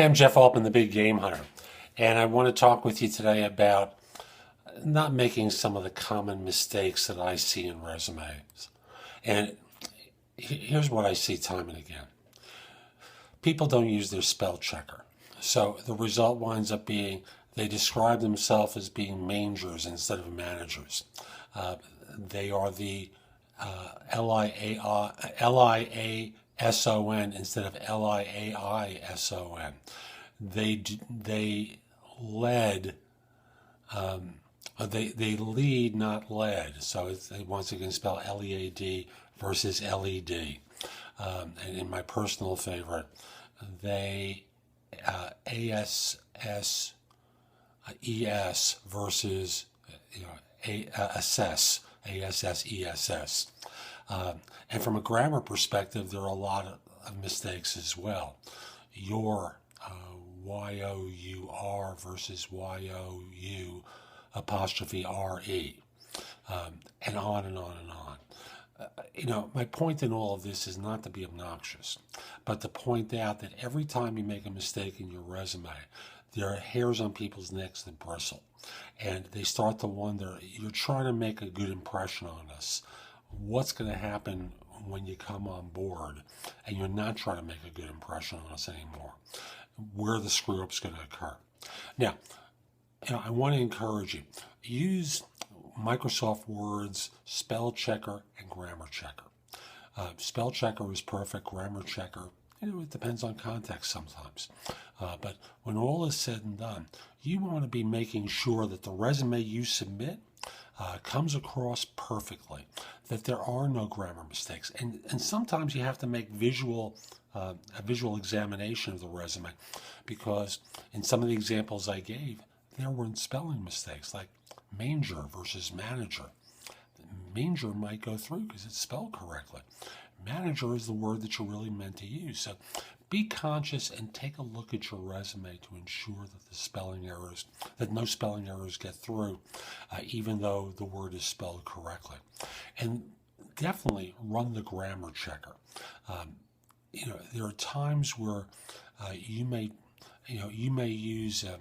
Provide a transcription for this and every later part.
I'm Jeff Altman, the Big Game Hunter, and I want to talk with you today about not making some of the common mistakes that I see in resumes. And here's what I see time and again. People don't use their spell checker. So the result winds up being they describe themselves as being mangers instead of managers. They are the Liason instead of Liaison. They led. They lead, not led. So they once again spell Lead versus Led. And in my personal favorite, they ASSES versus assess, ASSESS. And from a grammar perspective, there are a lot of mistakes as well. Your Y-O-U-R versus Y-O-U apostrophe R-E, and on and on and on. My point in all of this is not to be obnoxious, but to point out that every time you make a mistake in your resume, there are hairs on people's necks that bristle. And they start to wonder, you're trying to make a good impression on us. What's going to happen when you come on board and you're not trying to make a good impression on us anymore? Where the screw-up's going to occur. Now, I want to encourage you. Use Microsoft Word's spell checker and grammar checker. Spell checker is perfect. Grammar checker, it depends on context sometimes. But when all is said and done, you want to be making sure that the resume you submit comes across perfectly, that there are no grammar mistakes. And sometimes you have to make a visual examination of the resume, because in some of the examples I gave, there weren't spelling mistakes, like Manger versus manager. Manger might go through because it's spelled correctly. Manager is the word that you're really meant to use. So be conscious and take a look at your resume to ensure that no spelling errors get through, even though the word is spelled correctly. And definitely run the grammar checker. There are times where you may use a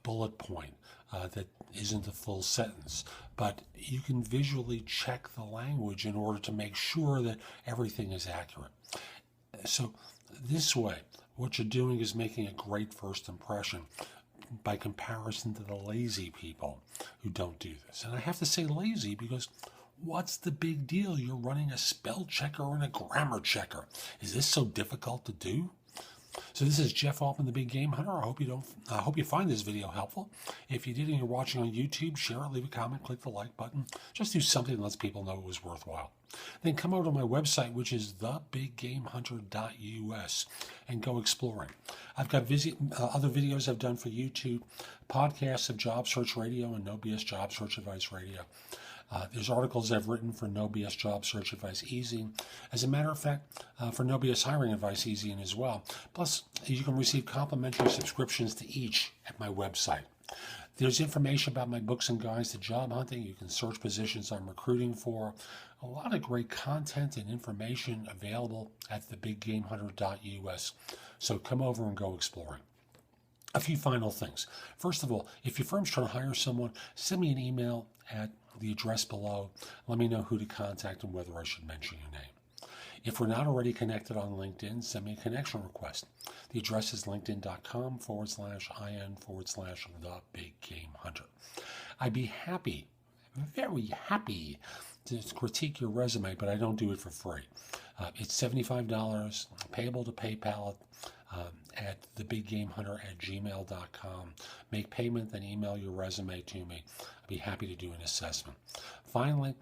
bullet point that isn't a full sentence, but you can visually check the language in order to make sure that everything is accurate. So this way, what you're doing is making a great first impression by comparison to the lazy people who don't do this. And I have to say lazy because what's the big deal? You're running a spell checker and a grammar checker. Is this so difficult to do? So this is Jeff Altman, the Big Game Hunter. I hope you find this video helpful. If you did and you're watching on YouTube, share it, leave a comment, click the like button. Just do something that lets people know it was worthwhile. Then come over to my website, which is thebiggamehunter.us, and go exploring. I've got other videos I've done for YouTube, podcasts of Job Search Radio and No BS Job Search Advice Radio. There's articles I've written for No BS Job Search Advice Easy. As a matter of fact, for No BS Hiring Advice Easy as well. Plus, you can receive complimentary subscriptions to each at my website. There's information about my books and guides to job hunting. You can search positions I'm recruiting for. A lot of great content and information available at thebiggamehunter.us. So come over and go exploring. A few final things. First of all, if your firm's trying to hire someone, send me an email at the address below. Let me know who to contact and whether I should mention your name. If we're not already connected on LinkedIn, send me a connection request. The address is linkedin.com/in/the-big-game-hunter. I'd be happy, very happy, to critique your resume, but I don't do it for free. It's $75, payable to PayPal at thebiggamehunter@gmail.com. Make payment, then email your resume to me. I'd be happy to do an assessment. Finally,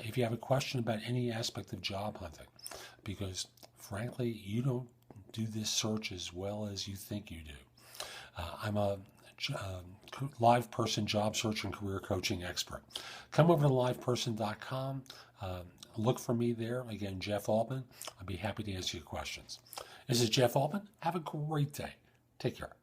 if you have a question about any aspect of job hunting, because frankly, you don't do this search as well as you think you do. I'm a live person job search and career coaching expert. Come over to liveperson.com. Look for me there. Again, Jeff Altman. I'd be happy to answer your questions. This is Jeff Altman. Have a great day. Take care.